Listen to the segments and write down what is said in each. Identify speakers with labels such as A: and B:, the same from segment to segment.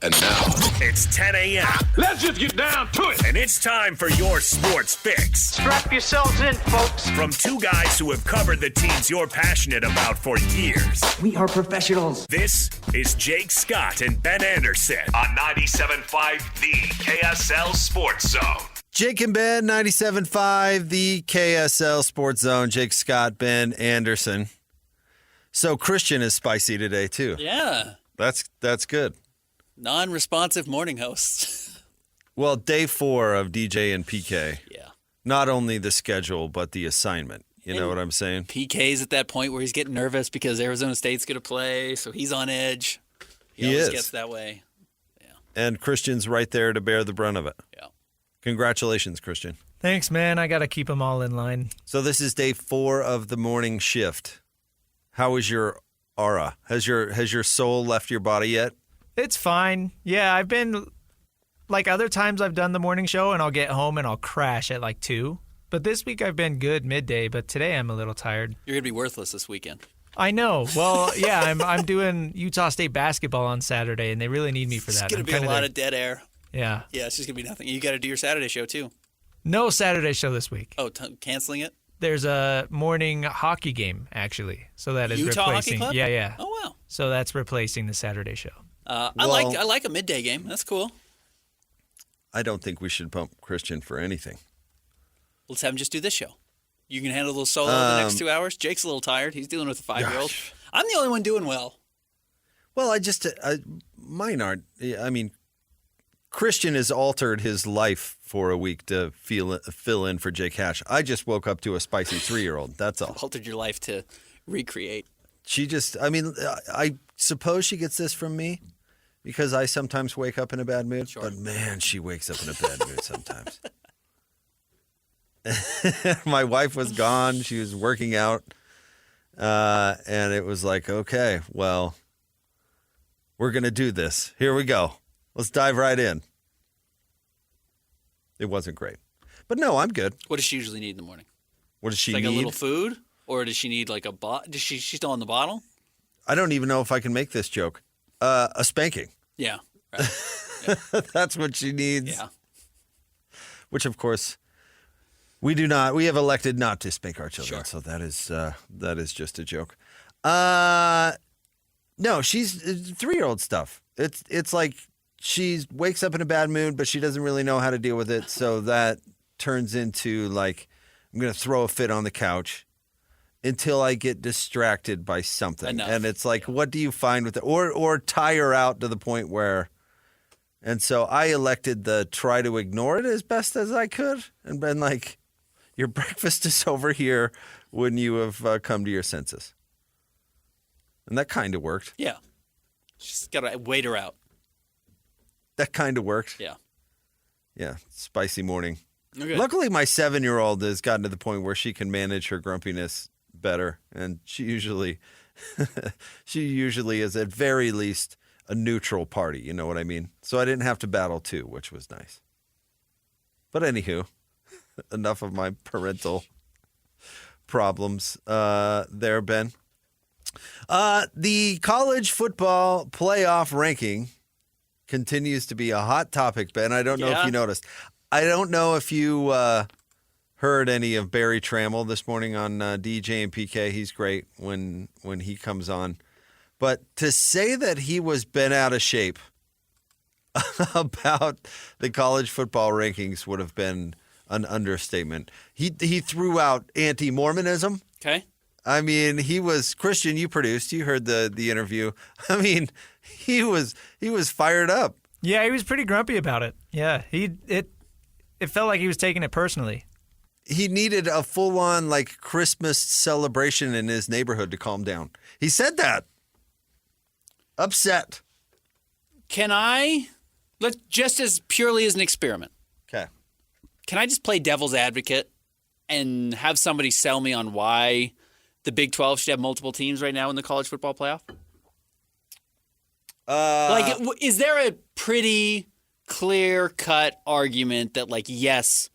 A: And now,
B: it's 10 a.m.
C: Let's just get down to it.
B: And it's time for your sports fix.
D: Strap yourselves in, folks.
B: From two guys who have covered the teams you're passionate about for years.
E: We are professionals.
B: This is Jake Scott and Ben Anderson on 97.5 The KSL Sports Zone.
F: Jake and Ben, 97.5 The KSL Sports Zone. Jake Scott, Ben Anderson. So Christian is spicy today, too.
G: Yeah.
F: That's good.
G: Non-responsive morning host.
F: Well, day 4 of DJ and PK.
G: Yeah.
F: Not only the schedule, but the assignment. You know what I'm saying?
G: PK's at that point where he's getting nervous because Arizona State's going to play, so he's on edge. He always gets that way. Yeah.
F: And Christian's right there to bear the brunt of it.
G: Yeah.
F: Congratulations, Christian.
H: Thanks, man. I got to keep them all in line.
F: So this is day 4 of the morning shift. How is your aura? Has your soul left your body yet?
H: It's fine. Yeah, I've been, like other times I've done the morning show and I'll get home and I'll crash at like 2. But this week I've been good midday, but today I'm a little tired.
G: You're going to be worthless this weekend.
H: I know. Well, yeah, I'm doing Utah State basketball on Saturday, and they really need me for that.
G: It's going to be a lot of dead air.
H: Yeah.
G: Yeah, it's just going to be nothing. You got to do your Saturday show, too.
H: No Saturday show this week.
G: Oh, canceling it?
H: There's a morning hockey game, actually. So that is
G: Utah
H: replacing.
G: Hockey Club?
H: Yeah.
G: Oh, wow.
H: So that's replacing the Saturday show.
G: I like a midday game. That's cool.
F: I don't think we should bump Christian for anything.
G: Let's have him just do this show. You can handle a little solo the next 2 hours. Jake's a little tired. He's dealing with a 5-year-old.
F: Gosh.
G: I'm the only one doing well.
F: Well, mine aren't. I mean, Christian has altered his life for a week to fill in for Jake Hatch. I just woke up to a spicy 3-year-old. That's all.
G: Altered your life to recreate.
F: She just, I suppose she gets this from me because I sometimes wake up in a bad mood. Sure. But man, she wakes up in a bad mood sometimes. My wife was gone. She was working out. And it was like, okay, well, we're going to do this. Here we go. Let's dive right in. It wasn't great. But no, I'm good.
G: What does she usually need in the morning?
F: What does she
G: like
F: need?
G: Like a little food? Or does she need like a bottle? She's still on the bottle?
F: I don't even know if I can make this joke. A spanking.
G: Yeah. Right.
F: Yeah. That's what she needs.
G: Yeah.
F: Which, of course, we do not. We have elected not to spank our children.
G: Sure.
F: So that is just a joke. No, she's 3-year-old stuff. It's like she wakes up in a bad mood, but she doesn't really know how to deal with it. So that turns into like, I'm going to throw a fit on the couch until I get distracted by something.
G: Enough.
F: And it's like, what do you find with it? Or tire out to the point where, and so I elected the try to ignore it as best as I could and been like, your breakfast is over here when you have come to your senses. And that kind of worked.
G: Yeah. Just got to wait her out.
F: That kind of worked.
G: Yeah.
F: Yeah. Spicy morning.
G: Okay.
F: Luckily, my 7-year-old has gotten to the point where she can manage her grumpiness better. And she usually is at very least a neutral party. You know what I mean? So I didn't have to battle too, which was nice. But anywho, enough of my parental problems there, Ben. The college football playoff ranking continues to be a hot topic, Ben. I don't know if you noticed. I don't know if you heard any of Barry Trammell this morning on DJ and PK. He's great when he comes on. But to say that he was bent out of shape about the college football rankings would have been an understatement. He threw out anti-Mormonism.
G: Okay.
F: I mean, he was Christian. You heard the interview. I mean, he was fired up.
H: Yeah, he was pretty grumpy about it. Yeah, it felt like he was taking it personally.
F: He needed a full-on like Christmas celebration in his neighborhood to calm down. He said that. Upset.
G: Let's just as purely as an experiment.
F: Okay.
G: Can I just play devil's advocate and have somebody sell me on why the Big 12 should have multiple teams right now in the college football playoff? Is there a pretty clear-cut argument that, like, yes,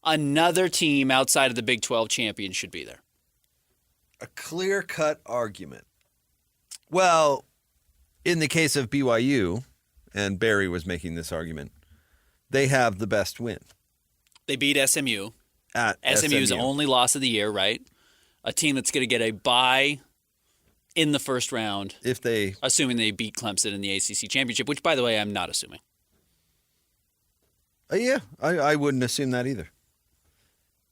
G: another team outside of the Big 12 champion should be there?
F: A clear-cut argument. Well, in the case of BYU and Barry was making this argument, they have the best win.
G: They beat SMU.
F: At
G: SMU's
F: SMU.
G: only loss of the year, right? A team that's going to get a bye in the first round,
F: If they
G: assuming they beat Clemson in the ACC championship, which, by the way, I'm not assuming.
F: yeah, I wouldn't assume that either.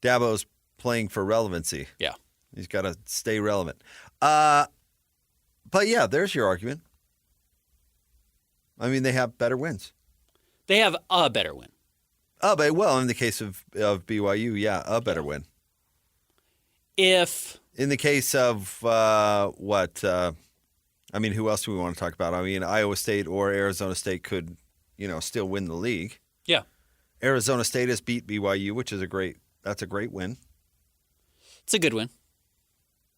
F: Dabo's playing for relevancy.
G: Yeah.
F: He's got to stay relevant. But yeah, there's your argument. I mean, they have better wins.
G: They have a better win.
F: But well, in the case of BYU, yeah, a better win.
G: If
F: In the case of who else do we want to talk about? I mean, Iowa State or Arizona State could, still win the league.
G: Yeah.
F: Arizona State has beat BYU, which is a great win.
G: It's a good win.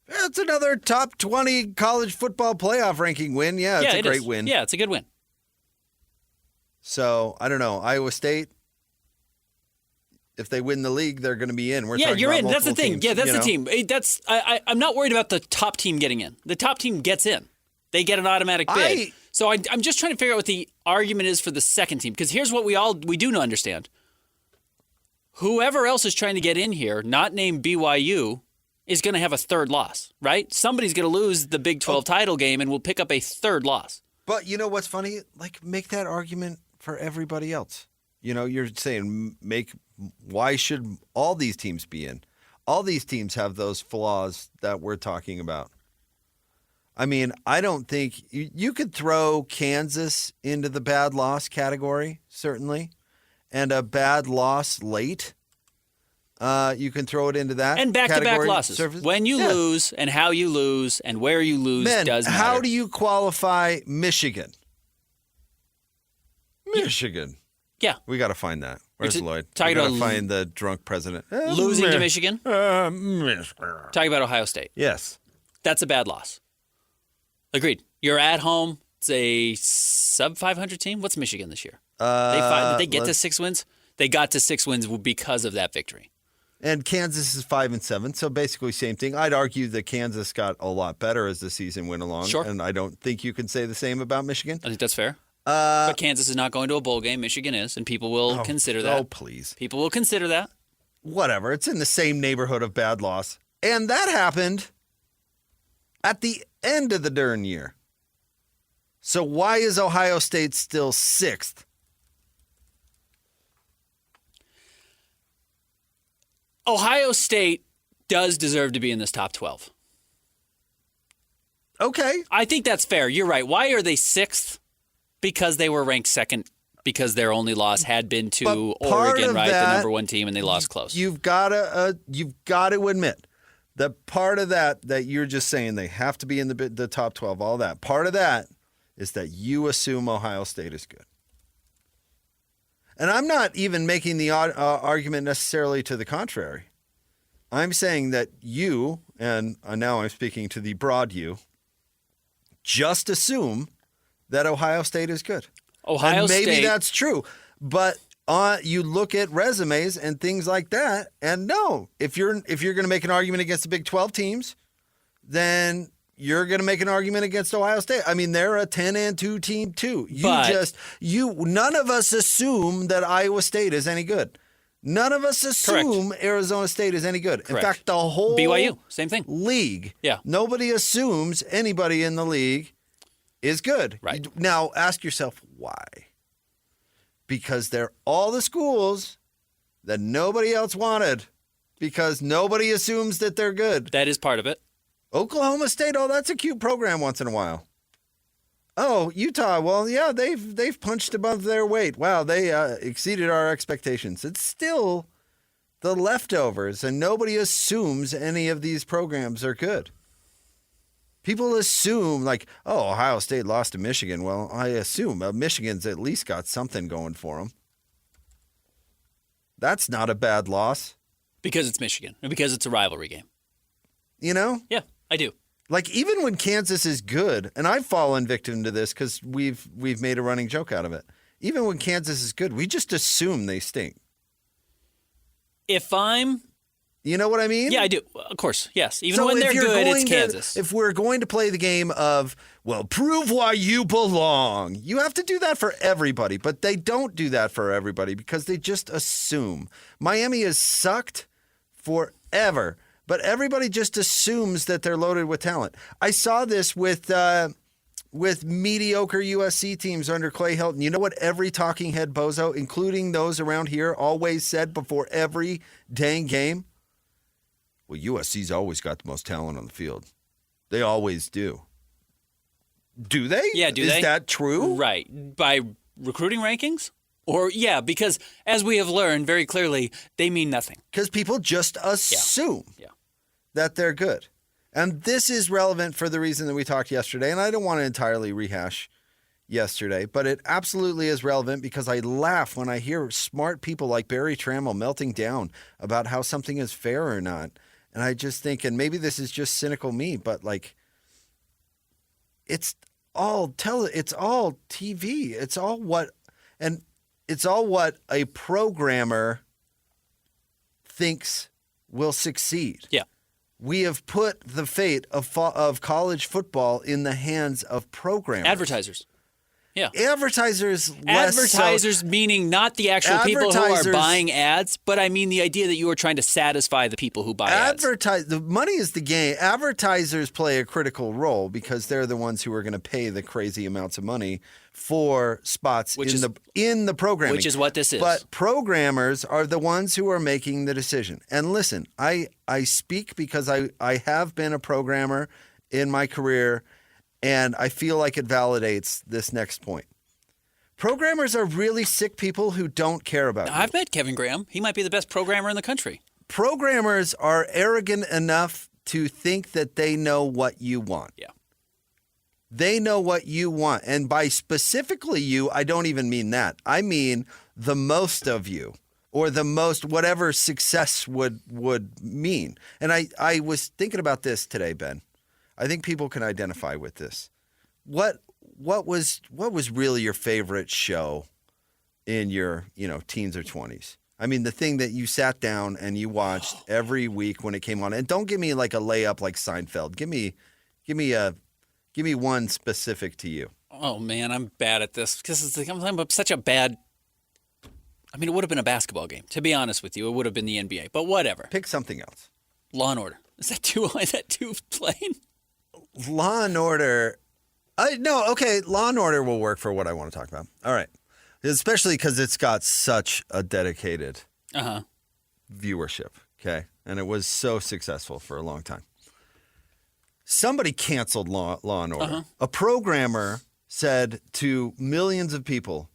F: It's another top 20 college football playoff ranking win. Yeah, it's a great win.
G: Yeah, it's a good win.
F: So, I don't know. Iowa State, if they win the league, they're going to be in.
G: You're in. That's the thing.
F: Teams,
G: yeah, that's the team. I'm not worried about the top team getting in. The top team gets in. They get an automatic bid. So I'm just trying to figure out what the argument is for the second team. Because here's what we do understand. Whoever else is trying to get in here, not named BYU, is going to have a third loss, right? Somebody's going to lose the Big 12 title game and will pick up a third loss.
F: But you know what's funny? Like, make that argument for everybody else. You're saying why should all these teams be in? All these teams have those flaws that we're talking about. I mean, I don't think you could throw Kansas into the bad loss category, certainly, and a bad loss late. You can throw it into that
G: and back-to-back
F: category.
G: losses. When you lose and how you lose and where you lose does matter.
F: How do you qualify Michigan? Michigan.
G: Yeah.
F: We got to find that. Where's Lloyd?
G: Talking
F: We got to
G: about
F: find the drunk president.
G: Losing to Michigan? Talking about Ohio State.
F: Yes.
G: That's a bad loss. Agreed. You're at home. It's a sub-500 team. What's Michigan this year? Did they get to 6 wins? They got to 6 wins because of that victory.
F: And Kansas is 5-7, so basically same thing. I'd argue that Kansas got a lot better as the season went along.
G: Sure.
F: And I don't think you can say the same about Michigan.
G: I think that's fair. But Kansas is not going to a bowl game. Michigan is, and people will consider that.
F: Oh, please.
G: People will consider that.
F: Whatever. It's in the same neighborhood of bad loss. And that happened at the end of the darn year. So why is Ohio State still 6th?
G: Ohio State does deserve to be in this top 12.
F: Okay.
G: I think that's fair. You're right. Why are they 6th? Because they were ranked second because their only loss had been to Oregon, right? The number 1 team, and they lost close.
F: You've got to admit that part of that you're just saying they have to be in the top 12, all that. Part of that is that you assume Ohio State is good. And I'm not even making the argument necessarily to the contrary. I'm saying that you, and now I'm speaking to the broad you, just assume that Ohio State is good.
G: Ohio State.
F: Maybe that's true. But you look at resumes and things like that, and no, if you're going to make an argument against the Big 12 teams, then you're going to make an argument against Ohio State. I mean, they're a 10-2 team too. None of us assume that Iowa State is any good. None of us assume Arizona State is any good.
G: Correct.
F: In fact, the whole
G: BYU, same thing.
F: League.
G: Yeah.
F: Nobody assumes anybody in the league is good.
G: Right.
F: Now, ask yourself why. Because they're all the schools that nobody else wanted because nobody assumes that they're good.
G: That is part of it.
F: Oklahoma State, that's a cute program once in a while. Oh, Utah, well, yeah, they've punched above their weight. Wow, they exceeded our expectations. It's still the leftovers, and nobody assumes any of these programs are good. People assume, Ohio State lost to Michigan. Well, I assume Michigan's at least got something going for them. That's not a bad loss.
G: Because it's Michigan, and because it's a rivalry game.
F: You know?
G: Yeah, I do.
F: Even when Kansas is good, and I've fallen victim to this because we've made a running joke out of it. Even when Kansas is good, we just assume they stink.
G: If I'm
F: You know what I mean?
G: Yeah, I do. Of course, yes. Even
F: So
G: when
F: if
G: they're
F: you're
G: good, it's
F: going to-
G: Kansas.
F: If we're going to play the game of, well, prove why you belong, you have to do that for everybody. But they don't do that for everybody because they just assume. Miami has sucked forever, but everybody just assumes that they're loaded with talent. I saw this with mediocre USC teams under Clay Helton. You know what every talking head bozo, including those around here, always said before every dang game? Well, USC's always got the most talent on the field. They always do. Do they?
G: Yeah, do they?
F: Is that true?
G: Right. By recruiting rankings? Or, yeah, because as we have learned very clearly, they mean nothing.
F: Because people just assume
G: Yeah.
F: that they're good. And this is relevant for the reason that we talked yesterday, and I don't want to entirely rehash yesterday, but it absolutely is relevant because I laugh when I hear smart people like Barry Trammell melting down about how something is fair or not. And I just think, and maybe this is just cynical me, but like, it's all TV. It's all what a programmer thinks will succeed.
G: Yeah.
F: We have put the fate of college football in the hands of programmers.
G: Advertisers. Yeah.
F: Advertisers less
G: Advertisers
F: so.
G: mean not the actual people who are
F: Advertisers-
G: buying ads, but I mean the idea that you are trying to satisfy the people who buy ads.
F: The money is the game. Advertisers play a critical role because they're the ones who are going to pay the crazy amounts of money for spots in the programming.
G: Which is what this is.
F: But programmers are the ones who are making the decision. And listen, I speak because I have been a programmer in my career, and I feel like it validates this next point. Programmers are really sick people who don't care about you.
G: I've met Kevin Graham. He might be the best programmer in the country.
F: Programmers are arrogant enough to think that they know what you want.
G: Yeah.
F: They know what you want. And by specifically you, I don't even mean that. I mean the most of you, or the most, whatever success would mean. And I was thinking about this today, Ben. I think people can identify with this. What was really your favorite show in your, teens or 20s? I mean, the thing that you sat down and you watched every week when it came on. And don't give me like a layup like Seinfeld. Give me one specific to you.
G: Oh, man, I'm bad at this because I'm such a bad. I mean, it would have been a basketball game. To be honest with you, it would have been the NBA. But whatever.
F: Pick something else.
G: Law and Order. Is that too plain?
F: Law and Order. No, okay. Law and Order will work for what I want to talk about. All right. Especially because it's got such a dedicated viewership. Okay. And it was so successful for a long time. Somebody canceled Law and Order. A programmer said to millions of people,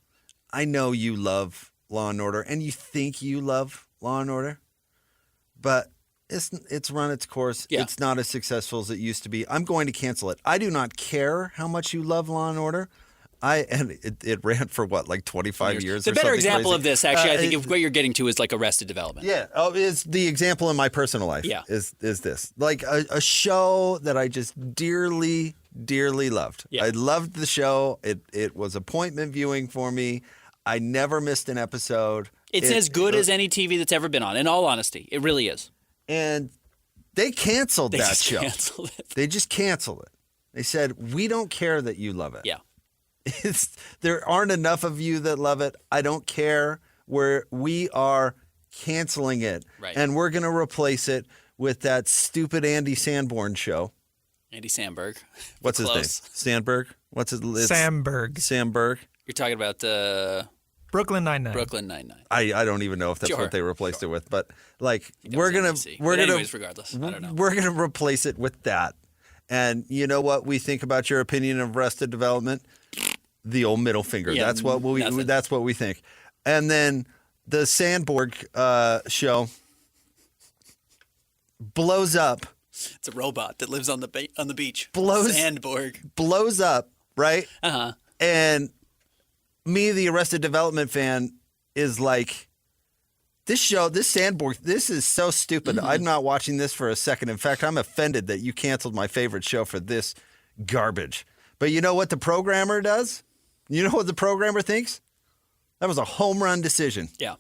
F: I know you love Law and Order and you think you love Law and Order, but it's run its course.
G: Yeah.
F: It's not as successful as it used to be. I'm going to cancel it. I do not care how much you love Law and Order. It ran for what, like 25 years?
G: The
F: or
G: better
F: something
G: example
F: crazy?
G: of this, actually, I think what you're getting to is like Arrested Development.
F: Yeah. Oh, it's the example in my personal life.
G: Yeah.
F: Is this like a show that I just dearly, dearly loved.
G: Yeah.
F: I loved the show. It was appointment viewing for me. I never missed an episode.
G: It's as good as any TV that's ever been on, in all honesty. It really is.
F: And they canceled
G: They
F: that
G: just
F: show.
G: canceled it.
F: They just canceled it. They said, we don't care that you love it.
G: Yeah.
F: There aren't enough of you that love it. I don't care. We are canceling it.
G: Right.
F: And we're going to replace it with that stupid Andy Sanborn show.
G: Andy Samberg.
F: What's his name?
G: Close.
F: Sandberg? What's his list?
H: Samberg.
F: Samberg.
G: You're talking about
H: Brooklyn Nine-Nine.
G: Brooklyn Nine-Nine.
F: I don't even know if that's
G: Sure.
F: what they replaced it with, but like
G: That
F: we're
G: was
F: gonna
G: NBC.
F: we're
G: But
F: gonna
G: anyways, regardless, I don't know.
F: we're gonna replace it with that. And you know what we think about your opinion of Arrested Development? The old middle finger.
G: Yeah,
F: that's what
G: nothing.
F: that's what we think. And then the Sandborg show blows up.
G: It's a robot that lives on the beach.
F: Blows-
G: Sandborg.
F: Blows up, right?
G: Uh-huh.
F: And me, the Arrested Development fan, is like, this show, this Sandborg, this is so stupid. I'm not watching this for a second. In fact, I'm offended that you canceled my favorite show for this garbage. But you know what the programmer does? You know what the programmer thinks? That was a home run decision.
G: Yeah.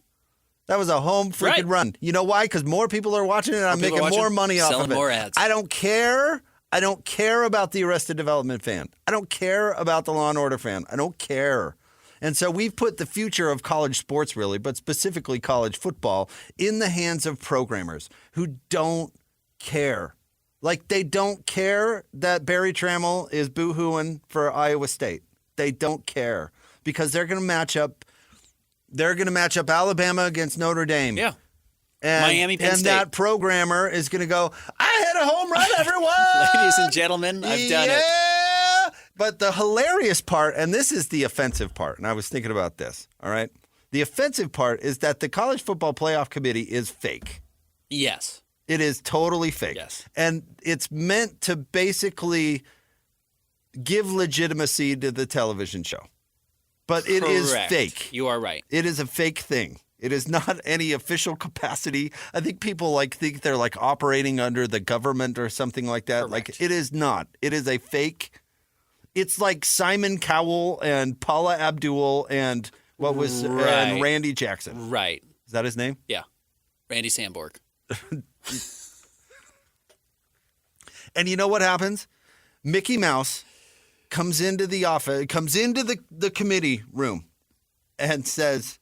F: That was a home freaking run. You know why? Because more people are watching it and I'm making more money off of it.
G: Selling more ads.
F: I don't care. I don't care about the Arrested Development fan. I don't care about the Law and Order fan. I don't care. And so we've put the future of college sports, really, but specifically college football, in the hands of programmers who don't care. Like, they don't care that Barry Trammell is boo-hooing for Iowa State. They don't care because they're going to match up. They're going to match up Alabama against Notre Dame.
G: Yeah.
F: And,
G: Miami, Penn State.
F: And that programmer is going to go, I hit a home run, everyone.
G: Ladies and gentlemen, I've done it.
F: Yeah. But the hilarious part, and this is the offensive part, and I was thinking about this, all right? The offensive part is that the College Football Playoff Committee is fake.
G: Yes.
F: It is totally fake.
G: Yes.
F: And it's meant to basically give legitimacy to the television show. But it is fake.
G: You are right.
F: It is a fake thing. It is not any official capacity. I think people think they're like operating under the government or something like that.
G: Correct.
F: Like, it is not. It is a fake. It's like Simon Cowell and Paula Abdul and and Randy Jackson.
G: Right.
F: Is that his name?
G: Yeah. Randy Sandborg.
F: And you know what happens? Mickey Mouse comes into the office, comes into the committee room and says,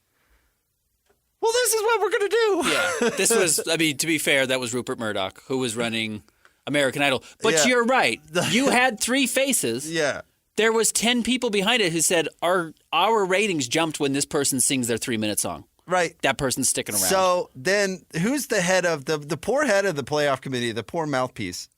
F: well, this is what we're going to do.
G: Yeah. This was, to be fair, that was Rupert Murdoch, who was running American Idol. But
F: Yeah.
G: you're right. You had 3 faces.
F: Yeah.
G: There was 10 people behind it who said, our ratings jumped when this person sings their 3-minute song.
F: Right.
G: That person's sticking around.
F: So then who's the head of the poor head of the playoff committee, the poor mouthpiece,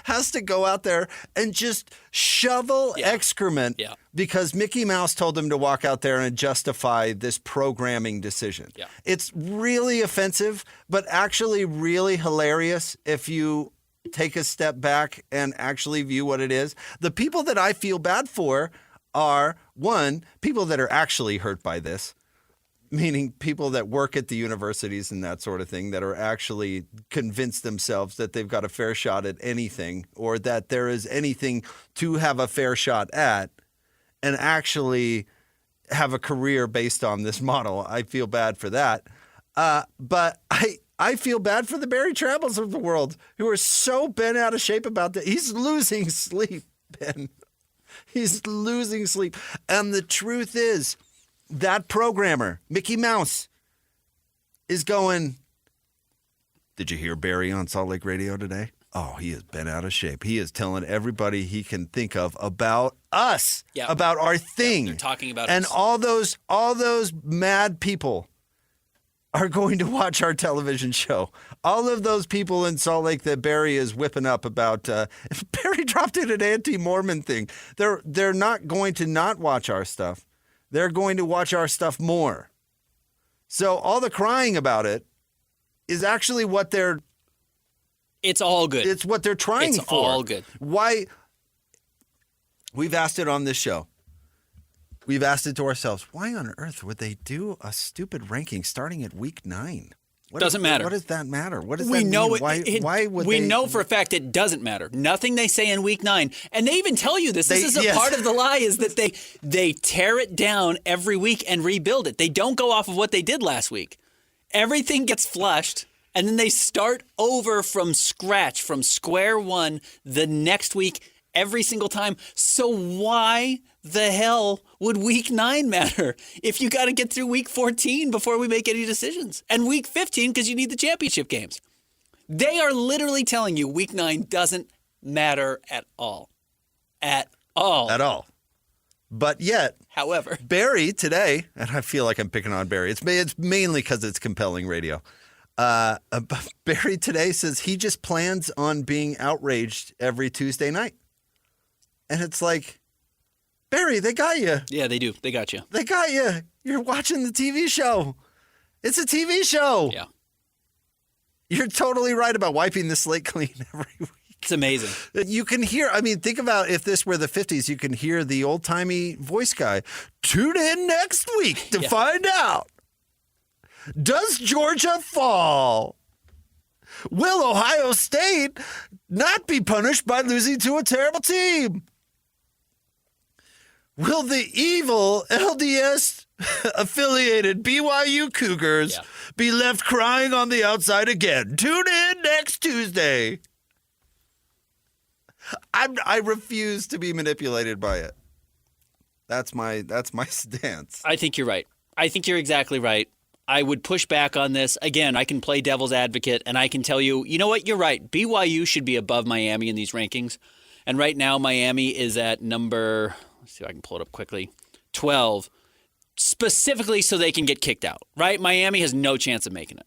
F: has to go out there and just shovel excrement because Mickey Mouse told him to walk out there and justify this programming decision.
G: Yeah.
F: It's really offensive, but actually really hilarious if you take a step back and actually view what it is. The people that I feel bad for are, one, people that are actually hurt by this. Meaning people that work at the universities and that sort of thing that are actually convinced themselves that they've got a fair shot at anything or that there is anything to have a fair shot at and actually have a career based on this model. I feel bad for that. But I feel bad for the Barry Trammells of the world who are so bent out of shape about that. He's losing sleep, Ben. He's losing sleep. And the truth is, that programmer, Mickey Mouse, is going, did you hear Barry on Salt Lake Radio today? Oh, he has been out of shape. He is telling everybody he can think of about us, about our thing.
G: They're talking about
F: and
G: us.
F: all those mad people are going to watch our television show. All of those people in Salt Lake that Barry is whipping up about, Barry dropped in an anti-Mormon thing. They're not going to not watch our stuff. They're going to watch our stuff more. So all the crying about it is actually what they're...
G: It's all good.
F: It's what they're trying for.
G: It's all good.
F: Why? We've asked it on this show. We've asked it to ourselves. Why on earth would they do a stupid ranking starting at week 9?
G: Doesn't matter.
F: What does that matter? What does
G: we
F: that
G: know
F: mean? Why would
G: we
F: they...
G: know for a fact it doesn't matter. Nothing they say in week 9, and they even tell you this. This is a part of the lie is that they tear it down every week and rebuild it. They don't go off of what they did last week. Everything gets flushed, and then they start over from scratch, from square one, the next week every single time. So why the hell would week 9 matter if you got to get through week 14 before we make any decisions? And week 15 because you need the championship games. They are literally telling you week 9 doesn't matter at all. At all.
F: At all. But yet,
G: however,
F: Barry today, and I feel like I'm picking on Barry. It's mainly because it's compelling radio. Barry today says he just plans on being outraged every Tuesday night. And it's like, Barry, they got you.
G: Yeah, they do. They got you.
F: They got you. You're watching the TV show. It's a TV show.
G: Yeah.
F: You're totally right about wiping the slate clean every week.
G: It's amazing.
F: You can hear, think about if this were the 50s, you can hear the old-timey voice guy. Tune in next week to find out. Does Georgia fall? Will Ohio State not be punished by losing to a terrible team? Will the evil LDS affiliated BYU Cougars be left crying on the outside again. Tune in next Tuesday. I refuse to be manipulated by it. That's my stance.
G: I think you're right. I think you're exactly right. I would push back on this. Again, I can play devil's advocate, and I can tell you, you know what? You're right. BYU should be above Miami in these rankings. And right now, Miami is at number, let's see if I can pull it up quickly, 12, specifically so they can get kicked out, right? Miami has no chance of making it.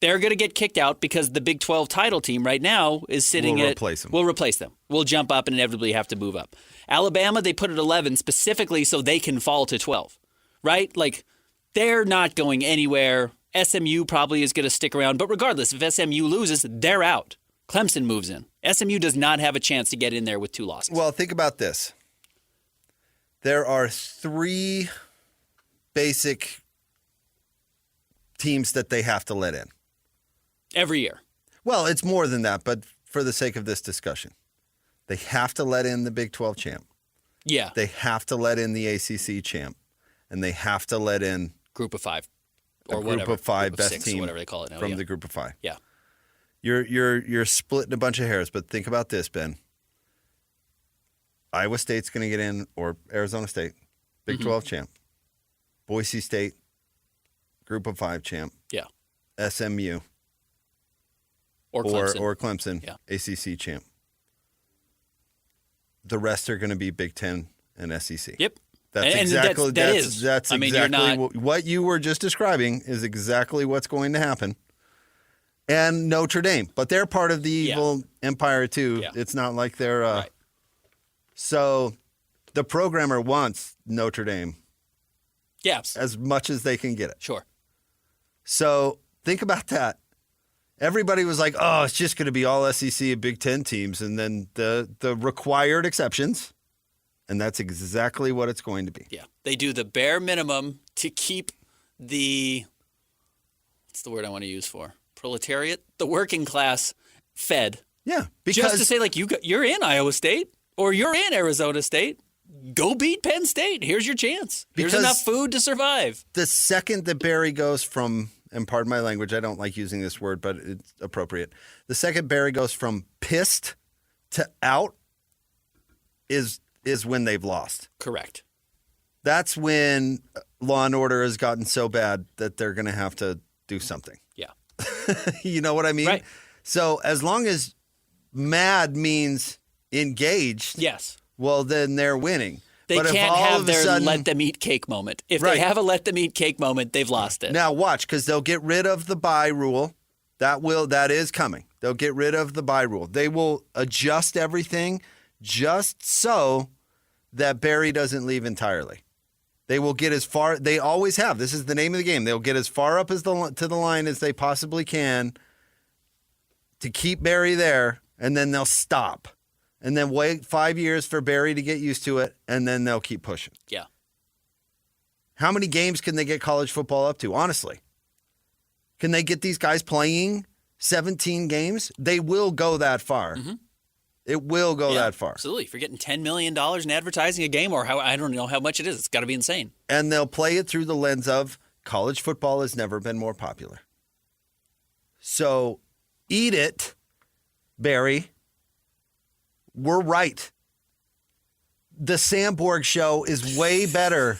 G: They're going to get kicked out because the Big 12 title team right now is sitting
F: We'll replace them.
G: We'll replace them. We'll jump up and inevitably have to move up. Alabama, they put at 11 specifically so they can fall to 12, right? Like, they're not going anywhere. SMU probably is going to stick around. But regardless, if SMU loses, they're out. Clemson moves in. SMU does not have a chance to get in there with 2 losses.
F: Well, think about this. There are 3 basic teams that they have to let in.
G: Every year.
F: Well, it's more than that, but for the sake of this discussion, they have to let in the Big 12 champ.
G: Yeah.
F: They have to let in the ACC champ. And they have to let in
G: Group of 5 or
F: group
G: whatever.
F: of 5
G: group
F: best
G: of 6,
F: team
G: whatever they call it now.
F: from the group of 5.
G: Yeah.
F: You're splitting a bunch of hairs, but think about this, Ben. Iowa State's going to get in, or Arizona State, Big 12 champ. Boise State, Group of 5 champ.
G: Yeah.
F: SMU.
G: Or Clemson.
F: Or Clemson,
G: Yeah.
F: ACC champ. The rest are going to be Big 10 and SEC.
G: Yep.
F: That's
G: And
F: exactly
G: that is.
F: That's
G: I mean,
F: exactly
G: you're not,
F: what you were just describing is exactly what's going to happen. And Notre Dame, but they're part of the evil empire too.
G: Yeah.
F: It's not like they're.
G: Right.
F: So, the programmer wants Notre Dame.
G: Yes.
F: As much as they can get it.
G: Sure.
F: So think about that. Everybody was like, "Oh, it's just going to be all SEC and Big Ten teams," and then the required exceptions. And that's exactly what it's going to be.
G: Yeah. They do the bare minimum to keep the, what's the word I want to use for? Proletariat? The working class fed.
F: Yeah.
G: Because just to say, like, you're in Iowa State or you're in Arizona State. Go beat Penn State. Here's your chance. There's enough food to survive.
F: The second that Barry goes from, and pardon my language, I don't like using this word, but it's appropriate. The second Barry goes from pissed to out is when they've lost.
G: Correct.
F: That's when Law and Order has gotten so bad that they're going to have to do something.
G: Yeah.
F: You know what I mean?
G: Right.
F: So as long as mad means engaged,
G: yes.
F: Well, then they're winning.
G: They
F: but
G: can't
F: if all
G: have
F: of a
G: their
F: sudden,
G: let them eat cake moment. If
F: Right.
G: they have a let them eat cake moment, they've lost it.
F: Now watch, because they'll get rid of the bye rule. That is coming. They'll get rid of the bye rule. They will adjust everything just so that Barry doesn't leave entirely. They will get as far. They always have. This is the name of the game. They'll get as far up to the line as they possibly can to keep Barry there, and then they'll stop. And then wait 5 years for Barry to get used to it, and then they'll keep pushing.
G: Yeah.
F: How many games can they get college football up to, honestly? Can they get these guys playing 17 games? They will go that far. Mm-hmm. It will go that far.
G: Absolutely. If you're getting $10 million in advertising a game, or I don't know how much it is, it's got to be insane.
F: And they'll play it through the lens of college football has never been more popular. So eat it, Barry. We're right. The Sandborg show is way better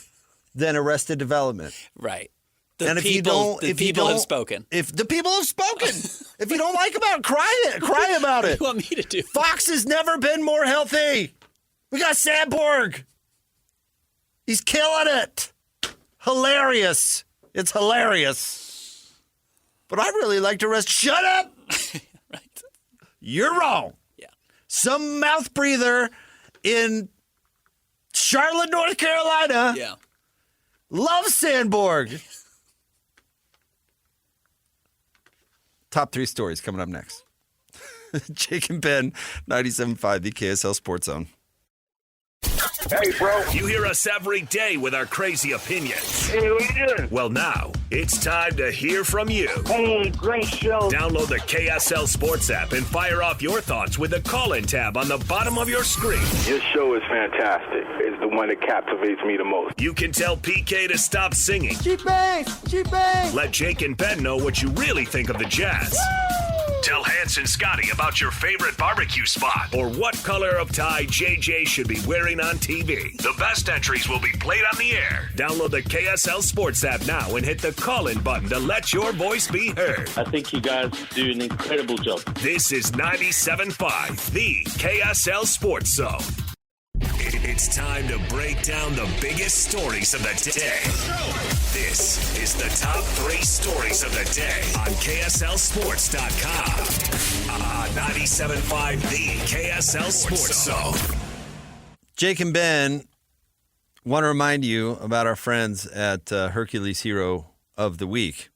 F: than Arrested Development.
G: Right.
F: And if you don't,
G: have spoken.
F: If the people have spoken, if you don't like about it, cry about it.
G: What do you want me to do?
F: Fox has never been more healthy. We got Sandborg. He's killing it. Hilarious. It's hilarious. But I really like to rest. Shut up.
G: Right.
F: You're wrong.
G: Yeah.
F: Some mouth breather in Charlotte, North Carolina.
G: Yeah.
F: Loves Sandborg. Top 3 stories coming up next. Jake and Ben, 97.5, the KSL Sports Zone.
C: Hey, bro.
B: You hear us every day with our crazy opinions.
C: Hey, what you doing?
B: Well, now it's time to hear from you.
C: Hey, great show.
B: Download the KSL Sports app and fire off your thoughts with the call-in tab on the bottom of your screen.
A: Your show is fantastic. It's the one that captivates me the most.
B: You can tell PK to stop singing.
E: Cheap bass! Cheap bass!
B: Let Jake and Ben know what you really think of the Jazz. Tell Hans and Scotty about your favorite barbecue spot or what color of tie JJ should be wearing on TV. The best entries will be played on the air. Download the KSL Sports app now and hit the call-in button to let your voice be heard.
I: I think you guys do an incredible job.
B: This is 97.5, the KSL Sports Zone. It's time to break down the biggest stories of the day. This is the top 3 stories of the day on KSLSports.com. 97.5, the KSL Sports Zone.
F: Jake and Ben want to remind you about our friends at Hercules Hero of the Week.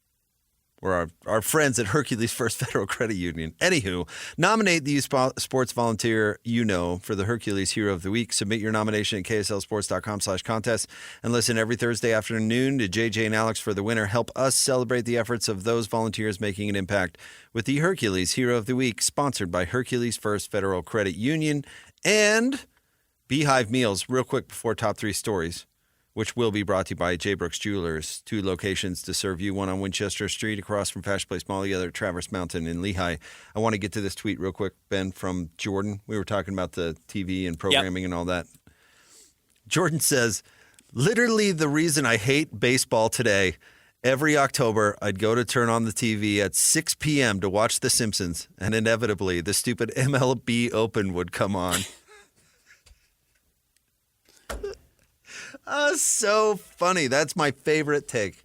F: Or our friends at Hercules First Federal Credit Union. Anywho, nominate the sports volunteer you know for the Hercules Hero of the Week. Submit your nomination at kslsports.com/contest and listen every Thursday afternoon to JJ and Alex for the winner. Help us celebrate the efforts of those volunteers making an impact with the Hercules Hero of the Week, sponsored by Hercules First Federal Credit Union and Beehive Meals. Real quick before top 3 stories, which will be brought to you by J. Brooks Jewelers. 2 locations to serve you, one on Winchester Street across from Fashion Place Mall, the other at Traverse Mountain in Lehigh. I want to get to this tweet real quick, Ben, from Jordan. We were talking about the TV and programming and all that. Jordan says, literally the reason I hate baseball today, every October I'd go to turn on the TV at 6 p.m. to watch The Simpsons, and inevitably the stupid MLB Open would come on. So funny. That's my favorite take.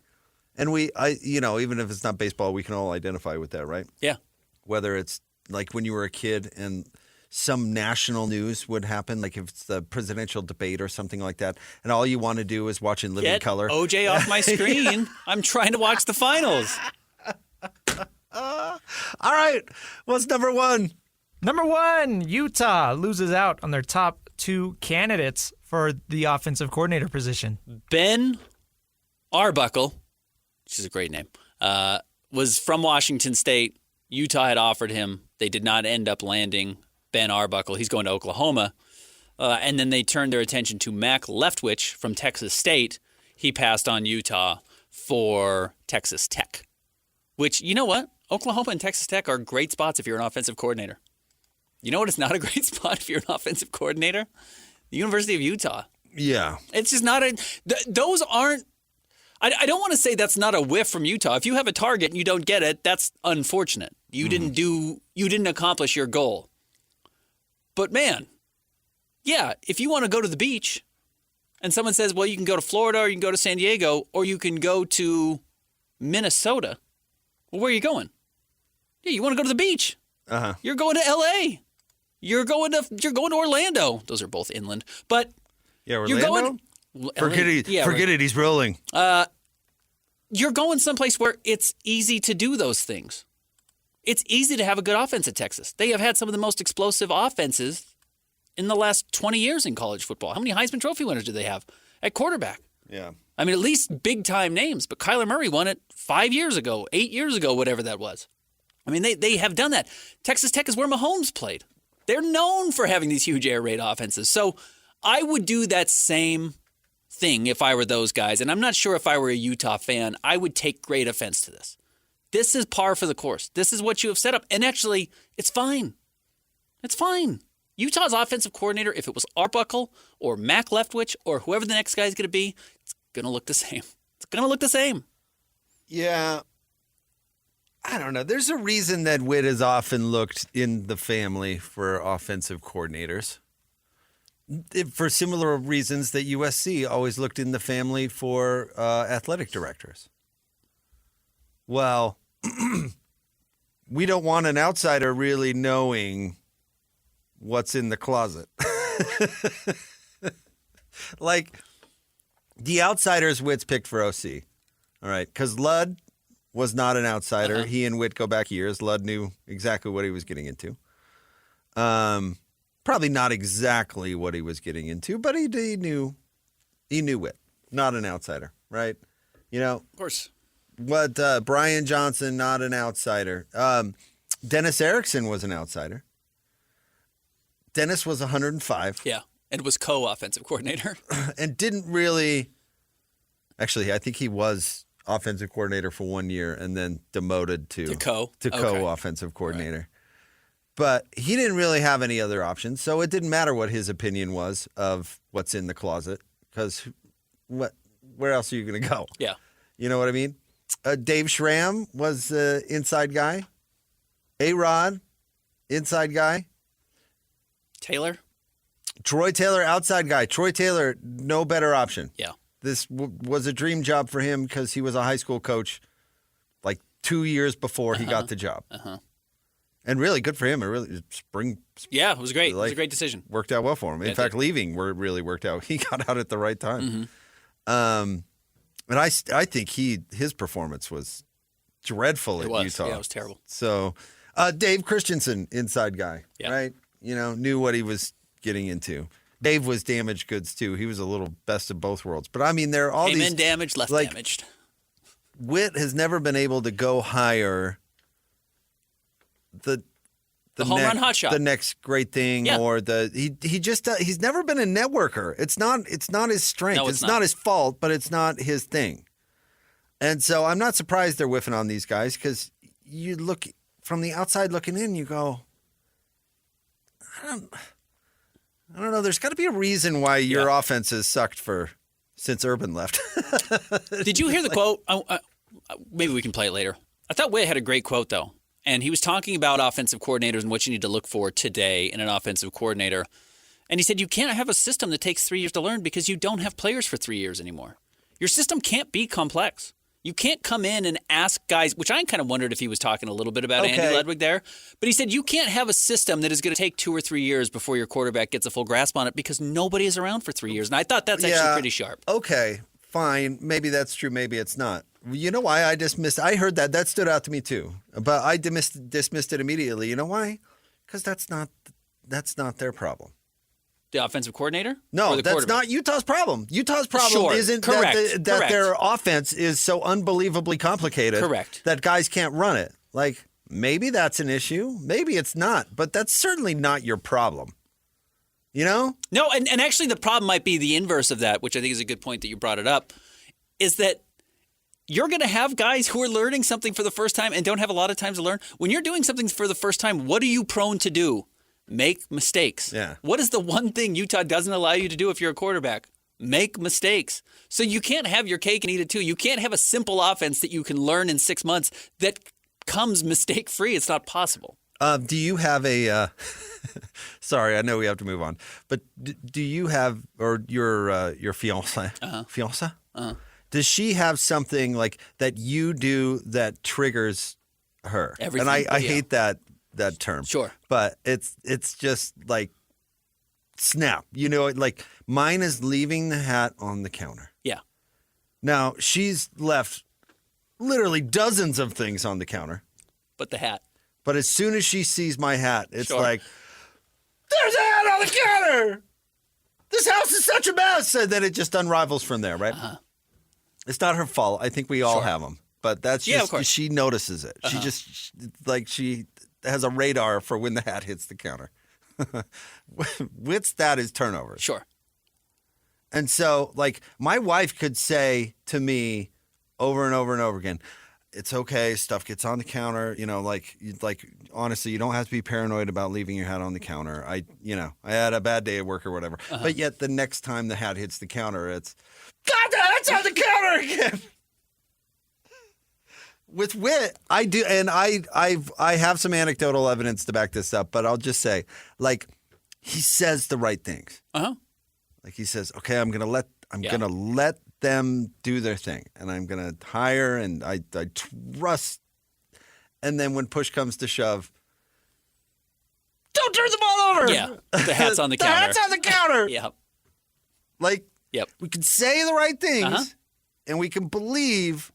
F: And even if it's not baseball, we can all identify with that, right?
G: Yeah.
F: Whether it's like when you were a kid and some national news would happen, like if it's the presidential debate or something like that, and all you want to do is watch in living color.
G: Get OJ off my screen. I'm trying to watch the finals.
F: All right. What's number 1?
H: Number 1, Utah loses out on their top 2 candidates for the offensive coordinator position.
G: Ben Arbuckle, which is a great name, was from Washington State. Utah had offered him. They did not end up landing Ben Arbuckle. He's going to Oklahoma. And then they turned their attention to Mac Leftwich from Texas State. He passed on Utah for Texas Tech, which, you know what? Oklahoma and Texas Tech are great spots if you're an offensive coordinator. You know what? It's not a great spot if you're an offensive coordinator? The University of Utah.
F: Yeah.
G: It's just not those aren't, I don't want to say that's not a whiff from Utah. If you have a target and you don't get it, that's unfortunate. You didn't accomplish your goal. But man, yeah, if you want to go to the beach and someone says, well, you can go to Florida or you can go to San Diego or you can go to Minnesota. Well, where are you going? Yeah, you want to go to the beach.
F: Uh-huh.
G: You're going to L.A. You're going to Orlando. Those are both inland. But
F: yeah, Orlando? Forget it. He's rolling.
G: You're going someplace where it's easy to do those things. It's easy to have a good offense at Texas. They have had some of the most explosive offenses in the last 20 years in college football. How many Heisman Trophy winners do they have at quarterback?
F: Yeah.
G: I mean, at least big-time names. But Kyler Murray won it 5 years ago, 8 years ago, whatever that was. I mean, they have done that. Texas Tech is where Mahomes played. They're known for having these huge air raid offenses. So I would do that same thing if I were those guys. And I'm not sure if I were a Utah fan, I would take great offense to this. This is par for the course. This is what you have set up. And actually, it's fine. It's fine. Utah's offensive coordinator, if it was Arbuckle or Mac Leftwich or whoever the next guy is going to be, it's going to look the same. It's going to look the same.
F: Yeah. I don't know. There's a reason that Witt is often looked in the family for offensive coordinators. For similar reasons that USC always looked in the family for athletic directors. Well, we don't want an outsider really knowing what's in the closet. Like, the outsiders Witt's picked for OC. All right, because Ludd was not an outsider. Uh-huh. He and Witt go back years. Ludd knew exactly what he was getting into. Probably not exactly what he was getting into, but he knew it. Not an outsider, right? You know,
G: Of course.
F: what Brian Johnson, not an outsider. Dennis Erickson was an outsider. Dennis was 105.
G: Yeah, and was co-offensive coordinator.
F: And didn't really. Actually, I think he was offensive coordinator for 1 year and then demoted to co-offensive coordinator. Right. But he didn't really have any other options, so it didn't matter what his opinion was of what's in the closet, because where else are you going to go?
G: Yeah.
F: You know what I mean? Dave Schramm was the inside guy. A-Rod, inside guy. Troy Taylor, outside guy. Troy Taylor, no better option.
G: Yeah.
F: This was a dream job for him because he was a high school coach like 2 years before he got the job. And really good for him. It really
G: Yeah, it was great. It was a great decision.
F: Worked out well for him. In fact, leaving really worked out. He got out at the right time. And I think his performance was dreadful at Utah.
G: Yeah, it was terrible.
F: So Dave Christensen, inside guy, right? You know, knew what he was getting into. Dave was damaged goods too. He was a little best of both worlds. But I mean, there are all
G: Came
F: these
G: in damaged, left damaged.
F: Witt has never been able to go higher. The
G: home run hotshot,
F: the next great thing, or he's never been a networker. It's not his strength.
G: No,
F: it's not his fault, but it's not his thing. And so I'm not surprised they're whiffing on these guys, because you look from the outside looking in, you go, I don't know. There's got to be a reason why your offense has sucked since Urban left.
G: Did you hear the quote? Maybe we can play it later. I thought Witt had a great quote though. And he was talking about offensive coordinators and what you need to look for today in an offensive coordinator. And he said you can't have a system that takes 3 years to learn because you don't have players for 3 years anymore. Your system can't be complex. You can't come in and ask guys, which I kind of wondered if he was talking a little bit about Andy Ludwig there. But he said you can't have a system that is going to take 2 or 3 years before your quarterback gets a full grasp on it because nobody is around for 3 years. And I thought that's actually pretty sharp.
F: Okay, fine. Maybe that's true. Maybe it's not. You know why I dismissed? I heard that. That stood out to me too. But I dismissed it immediately. You know why? Because that's not their problem.
G: The offensive coordinator?
F: No, that's not Utah's problem. Utah's problem isn't that their offense is so unbelievably complicated that guys can't run it. Like, maybe that's an issue. Maybe it's not. But that's certainly not your problem. You know?
G: No, and actually the problem might be the inverse of that, which I think is a good point that you brought it up, is that you're going to have guys who are learning something for the first time and don't have a lot of time to learn. When you're doing something for the first time, what are you prone to do? Make mistakes.
F: Yeah.
G: What is the one thing Utah doesn't allow you to do if you're a quarterback? Make mistakes. So you can't have your cake and eat it too. You can't have a simple offense that you can learn in 6 months that comes mistake-free. It's not possible.
F: Do you have a sorry, I know we have to move on. But do you have, or your fiancé? Fiancé? Does she have something like that you do that triggers her?
G: Everything.
F: And I hate that term.
G: Sure.
F: But it's just like snap. You know, like mine is leaving the hat on the counter.
G: Yeah.
F: Now, she's left literally dozens of things on the counter.
G: But the hat.
F: But as soon as she sees my hat, it's like, there's a hat on the counter! This house is such a mess! And then it just unravels from there, right? It's not her fault. I think we all have them. But that's just, she notices it. She just, she has a radar for when the hat hits the counter. Witt's that is turnovers.
G: Sure.
F: And so, my wife could say to me over and over and over again, it's okay, stuff gets on the counter, honestly, you don't have to be paranoid about leaving your hat on the counter. I had a bad day at work or whatever. But yet the next time the hat hits the counter, it's, God, the hat's on the counter again. With Witt, I do, and I have some anecdotal evidence to back this up, but I'll just say, he says the right things. He says, okay, I'm gonna let them do their thing, and I'm gonna hire, and I trust. And then when push comes to shove, don't turn the ball over.
G: Yeah, the hat's on the counter.
F: The hat's on the counter.
G: Yep.
F: We can say the right things, and we can believe.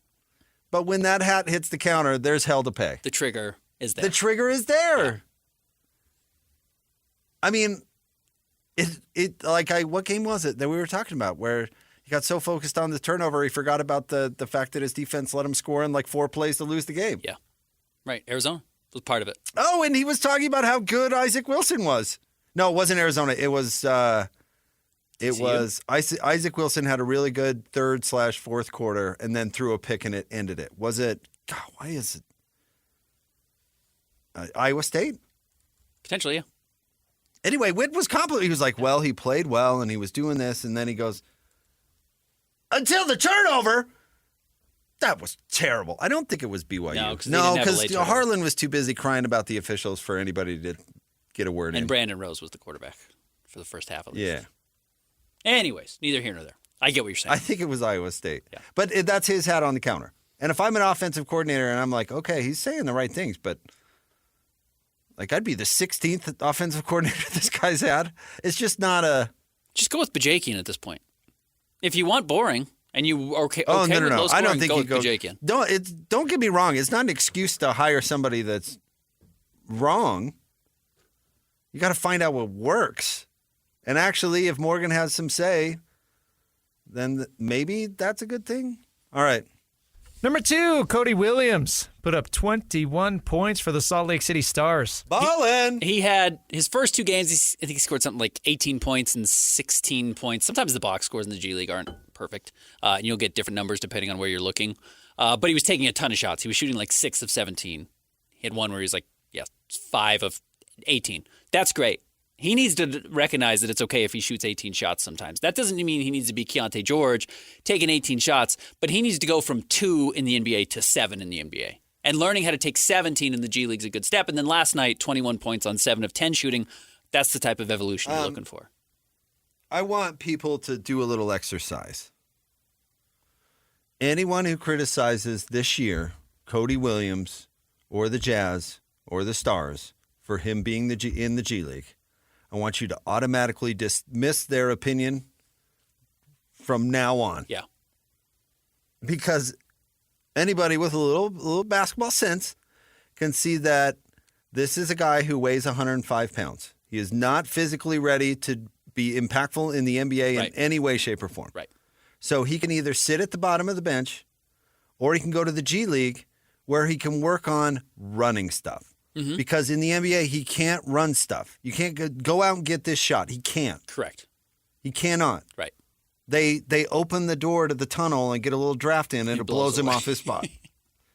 F: But when that hat hits the counter, there's hell to pay.
G: The trigger is there.
F: The trigger is there.
G: Yeah.
F: I mean, What game was it that we were talking about where he got so focused on the turnover he forgot about the fact that his defense let him score in like 4 plays to lose the game.
G: Yeah. Right. Arizona was part of it.
F: Oh, and he was talking about how good Isaac Wilson was. No, it wasn't Arizona. It was Isaac Wilson had a really good 3rd/4th quarter and then threw a pick and it ended it. Was it? God, why is it? Iowa State?
G: Potentially, yeah.
F: Anyway, Witt was complimenting. He was like, well, he played well and he was doing this. And then he goes, until the turnover. That was terrible. I don't think it was BYU.
G: No, because
F: Harlan was too busy crying about the officials for anybody to get a word in.
G: And Brandon Rose was the quarterback for the first half of the
F: Yeah.
G: season. Anyways, neither here nor there. I get what you're saying.
F: I think it was Iowa State.
G: Yeah.
F: But that's his hat on the counter. And if I'm an offensive coordinator and I'm like, okay, he's saying the right things, but like I'd be the 16th offensive coordinator this guy's had. It's just not a...
G: Just go with Bajakian at this point. If you want boring and you are okay,
F: no.
G: with low scoring,
F: I don't think
G: go
F: you
G: with Bajakian.
F: Don't get me wrong. It's not an excuse to hire somebody that's wrong. You got to find out what works. And actually, if Morgan has some say, then maybe that's a good thing. All right.
H: Number 2, Cody Williams put up 21 points for the Salt Lake City Stars.
F: Ballin'!
G: He had his first 2 games, I think he scored something like 18 points and 16 points. Sometimes the box scores in the G League aren't perfect. And you'll get different numbers depending on where you're looking. But he was taking a ton of shots. He was shooting like 6 of 17. He had one where he was like, 5 of 18. That's great. He needs to recognize that it's okay if he shoots 18 shots sometimes. That doesn't mean he needs to be Keontae George taking 18 shots, but he needs to go from 2 in the NBA to 7 in the NBA. And learning how to take 17 in the G League is a good step. And then last night, 21 points on 7 of 10 shooting. That's the type of evolution you're looking for.
F: I want people to do a little exercise. Anyone who criticizes this year, Cody Williams or the Jazz or the Stars, for him being in the G League, I want you to automatically dismiss their opinion from now on.
G: Yeah.
F: Because anybody with a little basketball sense can see that this is a guy who weighs 105 pounds. He is not physically ready to be impactful in the NBA in any way, shape, or form.
G: Right.
F: So he can either sit at the bottom of the bench or he can go to the G League where he can work on running stuff. Mm-hmm. Because in the NBA, he can't run stuff. You can't go out and get this shot. He can't.
G: Correct.
F: He cannot.
G: Right.
F: They open the door to the tunnel and get a little draft in and it blows him off his spot.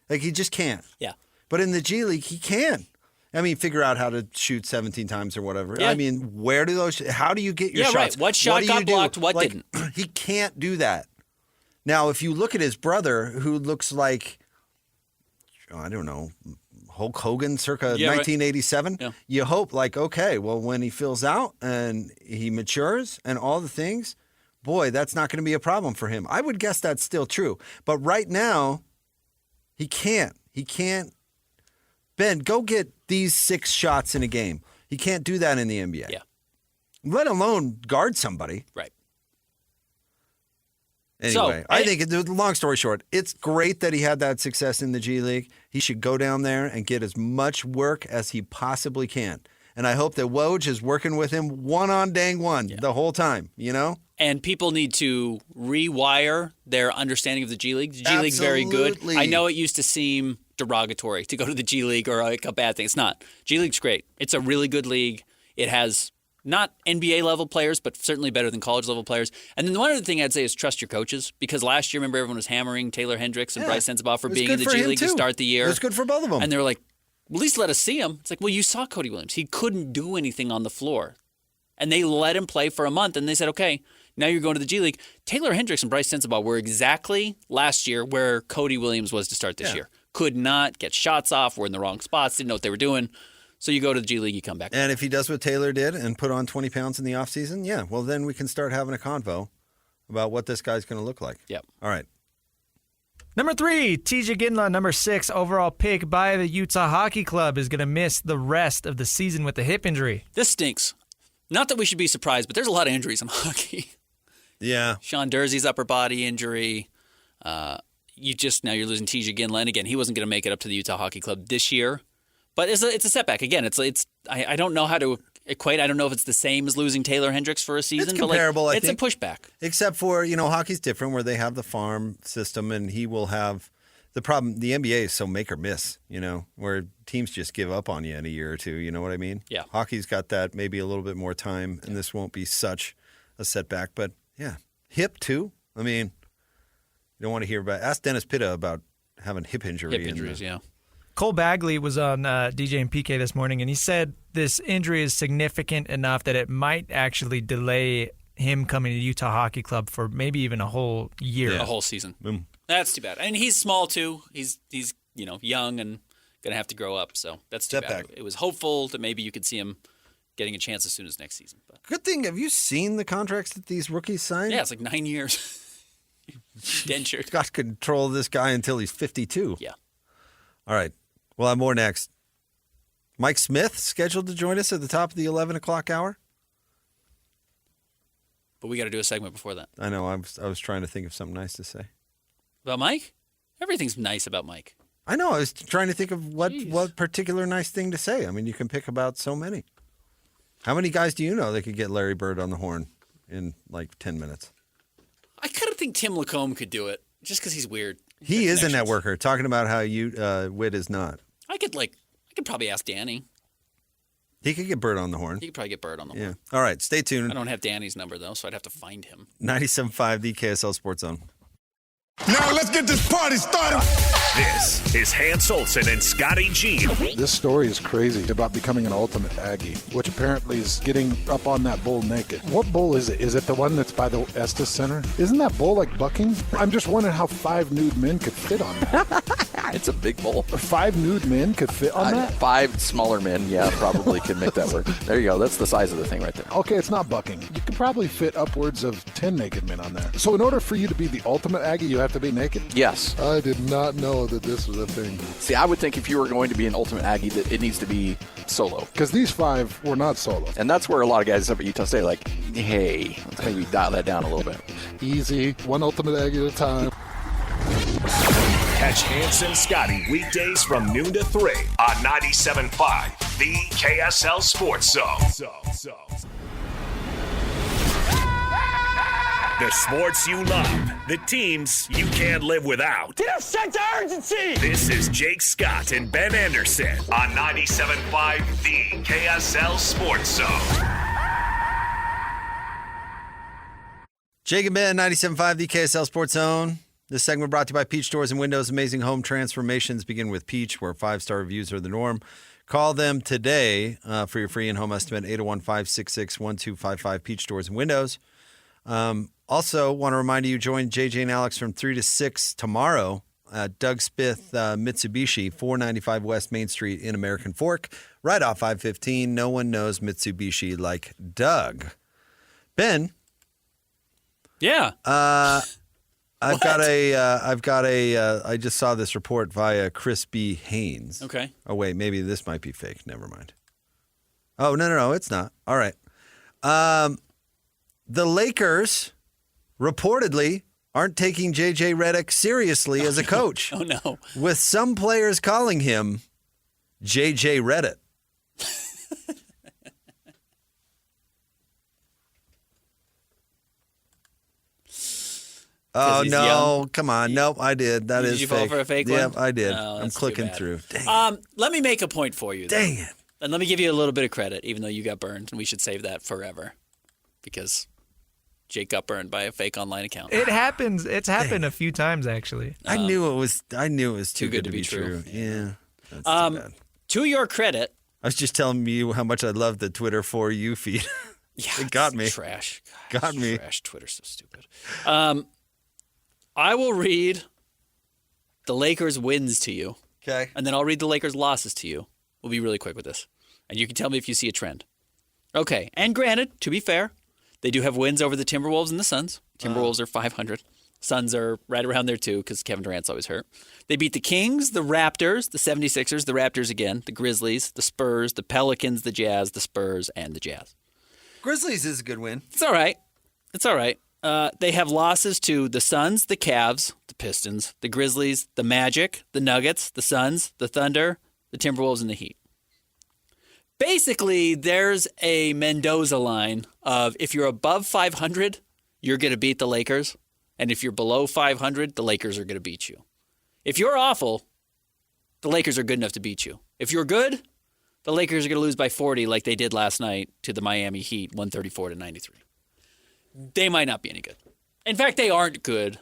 F: Like, he just can't.
G: Yeah.
F: But in the G League, he can. I mean, figure out how to shoot 17 times or whatever. Yeah. I mean, how do you get your shots?
G: Right. What shot got blocked, what didn't?
F: He can't do that. Now, if you look at his brother, who looks like, I don't know, Hulk Hogan circa 1987, you hope okay, well, when he fills out and he matures and all the things, boy, that's not going to be a problem for him. I would guess that's still true. But right now, he can't. He can't. Ben, go get these 6 shots in a game. He can't do that in the NBA.
G: Yeah.
F: Let alone guard somebody.
G: Right.
F: Anyway, I think, long story short, it's great that he had that success in the G League. He should go down there and get as much work as he possibly can. And I hope that Woj is working with him one the whole time,
G: And people need to rewire their understanding of the G League. The G League's very good. I know it used to seem derogatory to go to the G League or like a bad thing. It's not. G League's great. It's a really good league. It has not NBA level players, but certainly better than college level players. And then the one other thing I'd say is trust your coaches, because last year, remember, everyone was hammering Taylor Hendricks and Bryce Sensabaugh for being in the G League to start the year.
F: It was good for both of them.
G: And they were like, at least let us see him. It's like, well, you saw Cody Williams. He couldn't do anything on the floor. And they let him play for a month, and they said, okay, now you're going to the G League. Taylor Hendricks and Bryce Sensabaugh were exactly last year where Cody Williams was to start this year. Could not get shots off, were in the wrong spots, didn't know what they were doing. So you go to the G League, you come back.
F: And if he does what Taylor did and put on 20 pounds in the offseason, well, then we can start having a convo about what this guy's going to look like.
G: Yep.
F: All right.
H: Number 3, Tij Iginla, number 6 overall pick by the Utah Hockey Club, is going to miss the rest of the season with a hip injury.
G: This stinks. Not that we should be surprised, but there's a lot of injuries in hockey.
F: Yeah.
G: Sean Dursey's upper body injury. You're losing Tij Iginla. And again, he wasn't going to make it up to the Utah Hockey Club this year. But it's a setback. Again, I don't know how to equate. I don't know if it's the same as losing Taylor Hendricks for a season.
F: It's comparable,
G: but
F: I
G: it's
F: think.
G: a pushback.
F: Except for, hockey's different where they have the farm system and he will have the problem. The NBA is so make or miss, where teams just give up on you in a year or two. You know what I mean?
G: Yeah.
F: Hockey's got that maybe a little bit more time and this won't be such a setback. But yeah, hip too. I mean, you don't want to hear about. Ask Dennis Pitta about having hip injury.
G: Hip injuries, yeah.
H: Cole Bagley was on DJ and PK this morning, and he said this injury is significant enough that it might actually delay him coming to Utah Hockey Club for maybe even a whole year.
G: A whole season. That's too bad. And he's small, too. He's young and going to have to grow up, so that's too bad. It was hopeful that maybe you could see him getting a chance as soon as next season. But.
F: Good thing. Have you seen the contracts that these rookies sign?
G: Yeah, it's like 9 years. Denture.
F: Got control of this guy until he's 52.
G: Yeah.
F: All right. We'll have more next. Mike Smith scheduled to join us at the top of the 11 o'clock hour.
G: But we got to do a segment before that.
F: I know. I was trying to think of something nice to say.
G: About Mike? Everything's nice about Mike.
F: I know. I was trying to think of what particular nice thing to say. I mean, you can pick about so many. How many guys do you know that could get Larry Bird on the horn in like 10 minutes?
G: I kind of think Tim Lacombe could do it just because he's weird.
F: He is a networker, talking about how Witt is not.
G: I could probably ask Danny.
F: He could get Bird on the horn.
G: He could probably get Bird on the horn.
F: Yeah. All right, stay tuned.
G: I don't have Danny's number, though, so I'd have to find him.
F: 97.5, the KSL Sports Zone.
E: Now let's get this party started.
B: This is Hans Olsen and Scotty G.
J: This story is crazy about becoming an ultimate Aggie, which apparently is getting up on that bull naked. What bull is it? Is it the one that's by the Estes Center? Isn't that bull like bucking? I'm just wondering how 5 nude men could fit on that.
K: It's a big bull.
J: 5 nude men could fit on that?
K: 5 smaller men, probably could make that work. There you go. That's the size of the thing right there.
J: Okay, it's not bucking. You could probably fit upwards of 10 naked men on that. So in order for you to be the ultimate Aggie, you have to be naked?
K: Yes.
J: I did not know that this was a thing.
K: See, I would think if you were going to be an ultimate Aggie, that it needs to be solo.
J: Because these 5 were not solo.
K: And that's where a lot of guys up at Utah State are like, hey, let's maybe dial that down a little bit.
J: Easy. One ultimate Aggie at a time.
B: Catch Hans and Scotty weekdays from noon to 3 on 97.5, the KSL Sports Zone. The sports you love, the teams you can't live without.
C: Get a sense of urgency!
B: This is Jake Scott and Ben Anderson on 97.5, the KSL Sports Zone.
F: Jake and Ben, 97.5, the KSL Sports Zone. This segment brought to you by Peach Doors and Windows. Amazing home transformations begin with Peach, where 5-star reviews are the norm. Call them today for your free in-home estimate, 801-566-1255, Peach Doors and Windows. Also, want to remind you, join JJ and Alex from 3 to 6 tomorrow at Doug Spith Mitsubishi, 495 West Main Street in American Fork, right off 515. No one knows Mitsubishi like Doug. Ben?
G: Yeah.
F: I just saw this report via Chris B. Haynes.
G: Okay.
F: Oh, wait, maybe this might be fake. Never mind. Oh, no, it's not. All right. The Lakers reportedly aren't taking J.J. Redick seriously as a coach.
G: Oh, no.
F: With some players calling him J.J. Reddit. Oh, no.
G: Young.
F: Come on. Nope, I did. That is
G: Did you
F: fake.
G: fall for a fake one?
F: Yep, I did.
G: No,
F: I'm
G: that's
F: clicking
G: too bad.
F: through. Dang.
G: Let me make a point for you.
F: Dang it.
G: And let me give you a little bit of credit, even though you got burned, and we should save that forever because Jake got burned by a fake online account.
H: It happens. It's happened a few times, actually.
F: I knew it was too good to be true. Yeah. That's too bad.
G: To your credit,
F: I was just telling you how much I love the Twitter For You feed.
G: yeah,
F: it got me.
G: Trash.
F: Got me.
G: Trash. Twitter's so stupid. I will read the Lakers wins to you.
F: Okay.
G: And then I'll read the Lakers losses to you. We'll be really quick with this. And you can tell me if you see a trend. Okay. And granted, to be fair, they do have wins over the Timberwolves and the Suns. Timberwolves are 500. Suns are right around there too because Kevin Durant's always hurt. They beat the Kings, the Raptors, the 76ers, the Raptors again, the Grizzlies, the Spurs, the Pelicans, the Jazz, the Spurs, and the Jazz.
F: Grizzlies is a good win.
G: It's all right. It's all right. They have losses to the Suns, the Cavs, the Pistons, the Grizzlies, the Magic, the Nuggets, the Suns, the Thunder, the Timberwolves, and the Heat. Basically, there's a Mendoza line of if you're above 500, you're going to beat the Lakers. And if you're below 500, the Lakers are going to beat you. If you're awful, the Lakers are good enough to beat you. If you're good, the Lakers are going to lose by 40 like they did last night to the Miami Heat, 134-93. They might not be any good. In fact, they aren't good.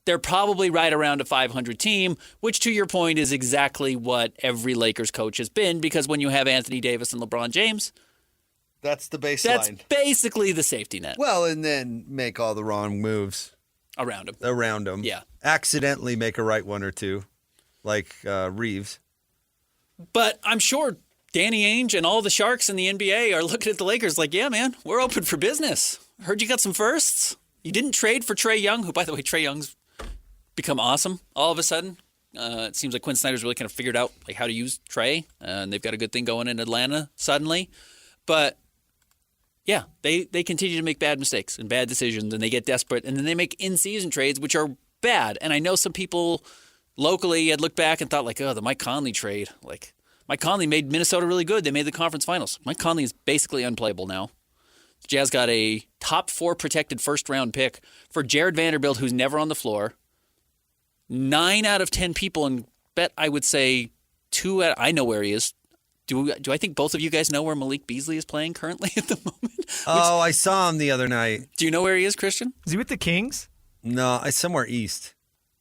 G: They're probably right around a 500 team, which to your point is exactly what every Lakers coach has been, because when you have Anthony Davis and LeBron James,
F: that's the baseline.
G: That's basically the safety net.
F: Well, and then make all the wrong moves.
G: Around him.
F: Yeah. Accidentally make a right one or two, like Reeves.
G: But I'm sure Danny Ainge and all the Sharks in the NBA are looking at the Lakers like, yeah, man, we're open for business. Heard you got some firsts. You didn't trade for Trae Young, who, by the way, Trae Young's become awesome all of a sudden. It seems like Quinn Snyder's really kind of figured out like how to use Trae, and they've got a good thing going in Atlanta suddenly. But yeah, they continue to make bad mistakes and bad decisions, and they get desperate, and then they make in-season trades, which are bad. And I know some people locally had looked back and thought, like, oh, the Mike Conley trade. Like, Mike Conley made Minnesota really good. They made the conference finals. Mike Conley is basically unplayable now. The Jazz got a top 4 protected first-round pick for Jared Vanderbilt, who's never on the floor. 9 out of 10 people, and bet I would say 2 out, I know where he is. Do I think both of you guys know where Malik Beasley is playing currently at the moment?
F: I saw him the other night.
G: Do you know where he is, Christian?
H: Is he with the Kings?
F: No, somewhere east.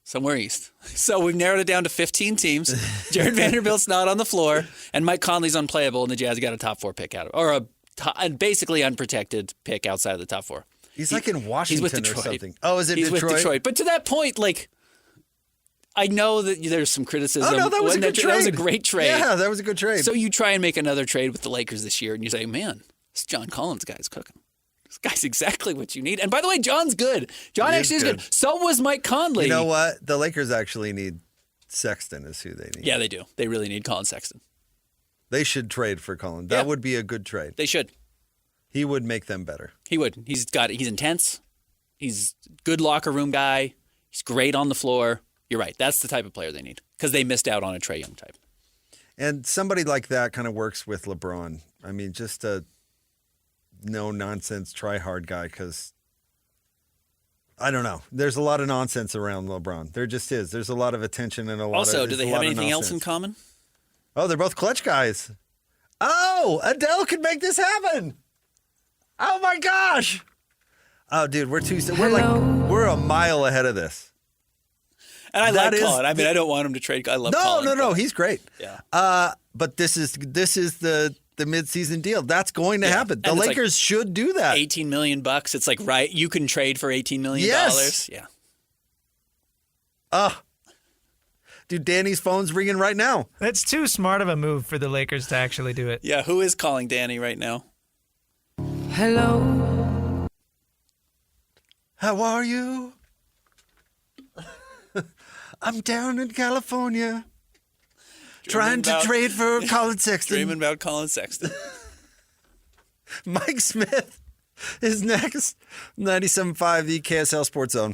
G: Somewhere east. So we've narrowed it down to 15 teams. Jared Vanderbilt's not on the floor, and Mike Conley's unplayable, and the Jazz got a top 4 pick out of it, or a basically unprotected pick outside of the top 4.
F: He's like in Washington
G: he's with Detroit.
F: or something. Oh, is it
G: He's
F: Detroit?
G: with Detroit. But to that point, like, I know that there's some criticism.
F: Oh, no, that was a good trade.
G: That was a great trade.
F: Yeah, that was a good trade.
G: So you try and make another trade with the Lakers this year, and you say, man, this John Collins guy's cooking. This guy's exactly what you need. And by the way, John's good. John actually is good. So was Mike Conley.
F: You know what? The Lakers actually need Sexton is who they need.
G: Yeah, they do. They really need Colin Sexton.
F: They should trade for Colin. That would be a good trade.
G: They should.
F: He would make them better.
G: He would. He's intense. He's a good locker room guy. He's great on the floor. You're right. That's the type of player they need because they missed out on a Trae Young type.
F: And somebody like that kind of works with LeBron. I mean, just a no-nonsense, try-hard guy because, I don't know. There's a lot of nonsense around LeBron. There just is. There's a lot of attention and a lot
G: Also,
F: of
G: do they have anything else in common?
F: Oh, they're both clutch guys. Oh, Adele could make this happen. Oh, my gosh. Oh, dude, we're a mile ahead of this.
G: And I like Colin. I mean, I don't want him to trade. I love Colin.
F: No, he's great.
G: Yeah.
F: But this is the midseason deal. That's going to happen. The Lakers should do that.
G: $18 million. It's like, right, you can trade for $18 million.
F: Yes. Yeah. Dude, Danny's phone's ringing right now.
H: That's too smart of a move for the Lakers to actually do it.
G: Yeah, who is calling Danny right now?
L: Hello.
F: How are you? I'm down in California trying to trade for Colin Sexton.
G: Dreaming about Colin Sexton.
F: Mike Smith is next. 97.5, the KSL Sports Zone.